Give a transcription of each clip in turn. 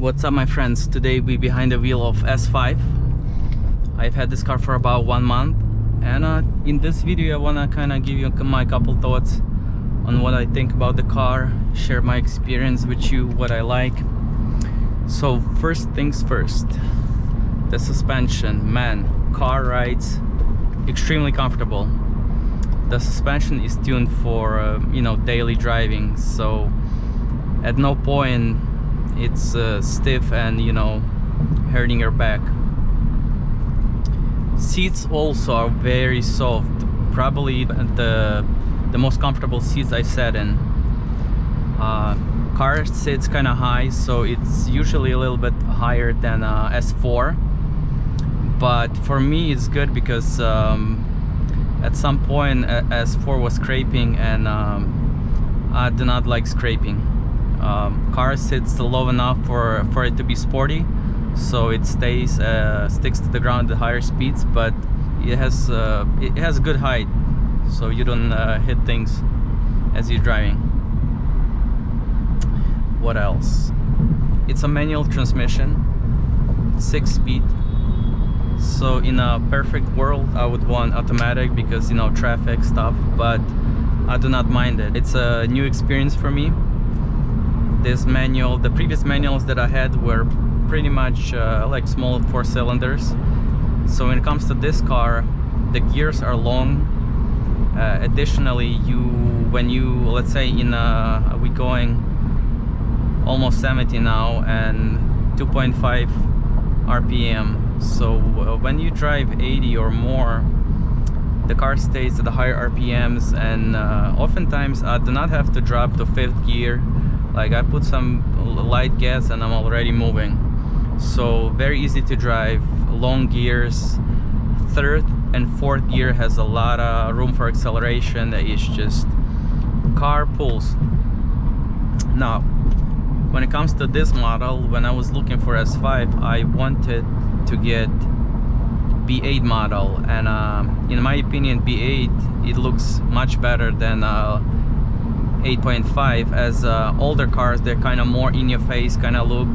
What's up, my friends? Today we behind the wheel of S5. I've had this car for about 1 month, and in this video I want to kind of give you my couple thoughts on what I think about the car, share my experience with you, what I like. So first things first, the suspension. Man, car rides extremely comfortable. The suspension is tuned for daily driving, so at no point it's stiff and hurting your back. Seats also are very soft, probably the most comfortable seats I've sat in. Car sits kind of high, so it's usually a little bit higher than S4, but for me it's good because at some point S4 was scraping, and I do not like scraping. Car sits low enough for it to be sporty, so it sticks to the ground at higher speeds, but it has a good height, so you don't hit things as you're driving. What else? It's a manual transmission, 6-speed. So in a perfect world I would want automatic because traffic stuff, but I do not mind it. It's a new experience for me. This manual, the previous manuals that I had were pretty much like small 4 cylinders. So when it comes to this car, the gears are long. Additionally, when you let's say we going almost 70 now and 2.5 RPM. So when you drive 80 or more, the car stays at the higher RPMs, and oftentimes I do not have to drop to 5th gear. Like I put some light gas and I'm already moving. So very easy to drive, long gears. 3rd and 4th gear has a lot of room for acceleration. It's just car pulls. Now, when it comes to this model, when I was looking for S5, I wanted to get B8 model, and in my opinion B8 it looks much better than 8.5, as older cars, they're kind of more in your face kind of look.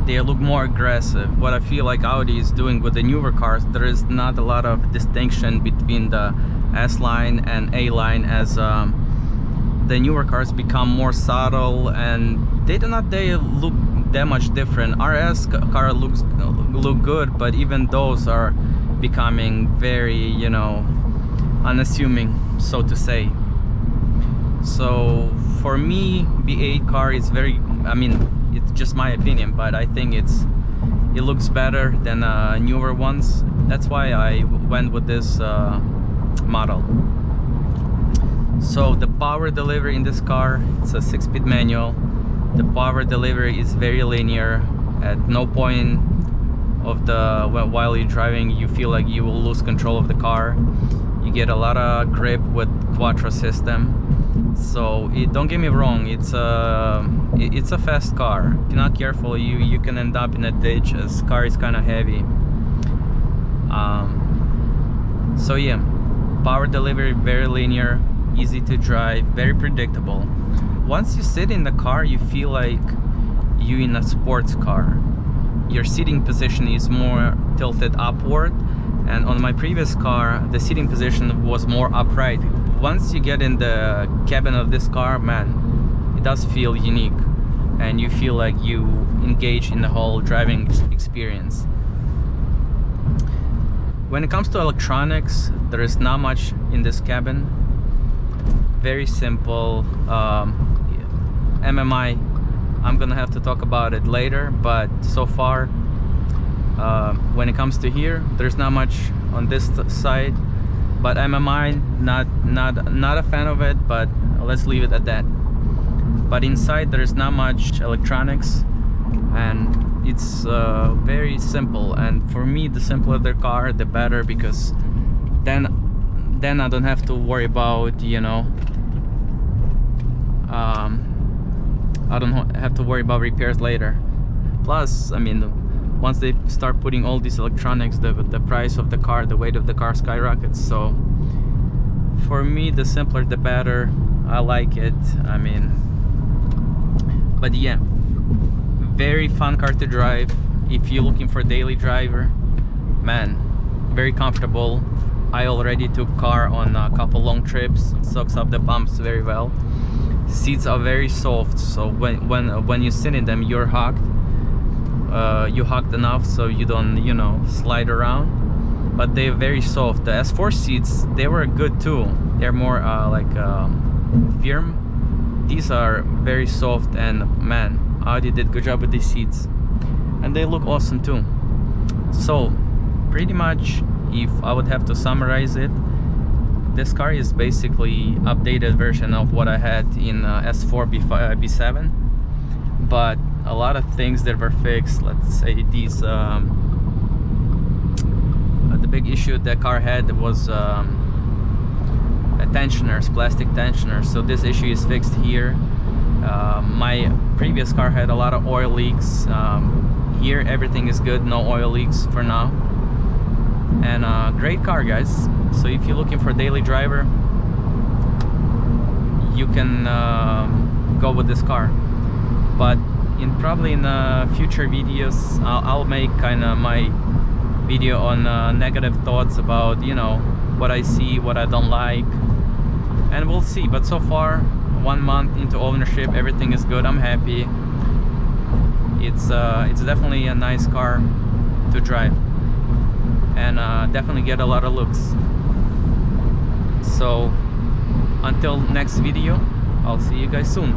They look more aggressive. What I feel like Audi is doing with the newer cars, there is not a lot of distinction between the S line and A line, as the newer cars become more subtle and they look that much different. RS car look good, but even those are becoming very unassuming, so to say. So for me, B8 car is very, it's just my opinion, but I think it looks better than newer ones. That's why I went with this model. So the power delivery in this car, it's a 6-speed manual. The power delivery is very linear. At no point while you're driving you feel like you will lose control of the car. You get a lot of grip with Quattro system. So don't get me wrong, it's a fast car. If you're not careful, you can end up in a ditch, as car is kind of heavy. So yeah, power delivery very linear, easy to drive, very predictable. Once you sit in the car, you feel like you're in a sports car. Your seating position is more tilted upward, and on my previous car the seating position was more upright. Once you get in the cabin of this car, man, it does feel unique, and you feel like you engage in the whole driving experience. When it comes to electronics, there is not much in this cabin. Very simple. MMI, I'm gonna have to talk about it later, but so far when it comes to here, there's not much on this side. But MMI, not a fan of it, but let's leave it at that. But inside there's not much electronics, and it's very simple. And for me, the simpler the car, the better, because then I don't have to worry about I don't have to worry about repairs later. Plus, once they start putting all these electronics, the price of the car, the weight of the car skyrockets. So for me, the simpler the better. I like it. But yeah, very fun car to drive. If you're looking for a daily driver, man, very comfortable. I already took car on a couple long trips. Soaks up the bumps very well. Seats are very soft, so when you sit in them, you're hugged. You hugged enough so you don't, you know, slide around. But they're very soft. The S4 seats, they were good too. They're more like firm. These are very soft, and man, Audi did good job with these seats, and they look awesome too. So pretty much, if I would have to summarize it, this car is basically updated version of what I had in S4 B7, but a lot of things that were fixed. Let's say these the big issue that car had was tensioners, plastic tensioners. So this issue is fixed here. My previous car had a lot of oil leaks. Here everything is good, no oil leaks for now. And great car, guys. So if you're looking for a daily driver, you can go with this car. But probably in future videos, I'll make kind of my video on negative thoughts about, you know, what I see, what I don't like, and we'll see. But so far, 1 month into ownership, everything is good. I'm happy. It's definitely a nice car to drive, and definitely get a lot of looks. So until next video, I'll see you guys soon.